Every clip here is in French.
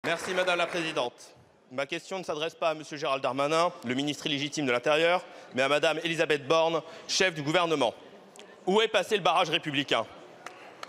Merci Madame la Présidente. Ma question ne s'adresse pas à Monsieur Gérald Darmanin, le ministre illégitime de l'Intérieur, mais à Madame Elisabeth Borne, chef du gouvernement. Où est passé le barrage républicain?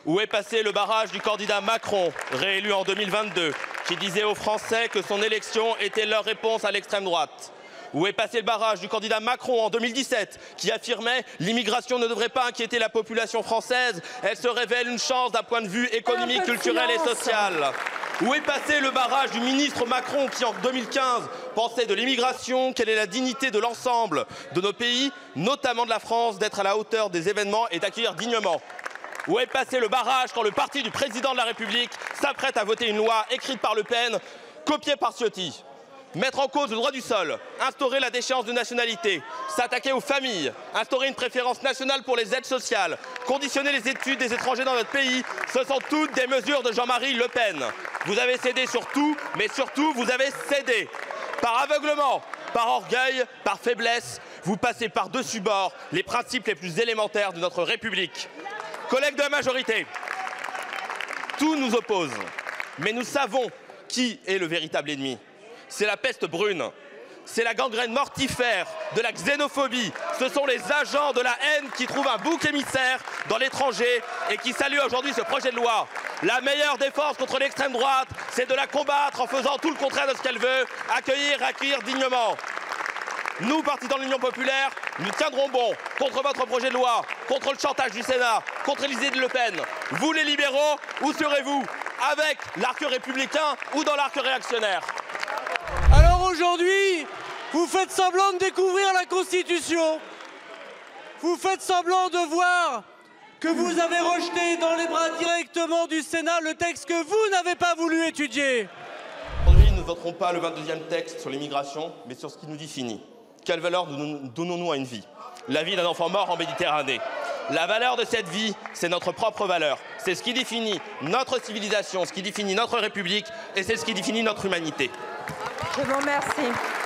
Où est passé le barrage du candidat Macron, réélu en 2022, qui disait aux Français que son élection était leur réponse à l'extrême droite? Où est passé le barrage du candidat Macron en 2017, qui affirmait « l'immigration ne devrait pas inquiéter la population française, elle se révèle une chance d'un point de vue économique, culturel et social ». Où est passé le barrage du ministre Macron qui, en 2015, pensait de l'immigration, quelle est la dignité de l'ensemble de nos pays, notamment de la France, d'être à la hauteur des événements et d'accueillir dignement? Où est passé le barrage quand le parti du président de la République s'apprête à voter une loi écrite par Le Pen, copiée par Ciotti? Mettre en cause le droit du sol, instaurer la déchéance de nationalité, s'attaquer aux familles, instaurer une préférence nationale pour les aides sociales, conditionner les études des étrangers dans notre pays, ce sont toutes des mesures de Jean-Marie Le Pen. Vous avez cédé sur tout, mais surtout vous avez cédé. Par aveuglement, par orgueil, par faiblesse, vous passez par-dessus bord les principes les plus élémentaires de notre République. Collègues de la majorité, tout nous oppose, mais nous savons qui est le véritable ennemi. C'est la peste brune, c'est la gangrène mortifère de la xénophobie. Ce sont les agents de la haine qui trouvent un bouc émissaire dans l'étranger et qui saluent aujourd'hui ce projet de loi. La meilleure défense contre l'extrême droite, c'est de la combattre en faisant tout le contraire de ce qu'elle veut, accueillir dignement. Nous, partisans de l'Union populaire, nous tiendrons bon contre votre projet de loi, contre le chantage du Sénat, contre les idées de Le Pen. Vous les libéraux, où serez-vous? Avec l'arc républicain ou dans l'arc réactionnaire? Alors aujourd'hui, vous faites semblant de découvrir la Constitution. Vous faites semblant de voir que vous avez rejeté dans les bras directement du Sénat le texte que vous n'avez pas voulu étudier. Aujourd'hui, nous ne voterons pas le 22e texte sur l'immigration, mais sur ce qui nous définit. Quelle valeur donnons-nous à une vie? La vie d'un enfant mort en Méditerranée. La valeur de cette vie, c'est notre propre valeur. C'est ce qui définit notre civilisation, ce qui définit notre République et c'est ce qui définit notre humanité. Je vous remercie.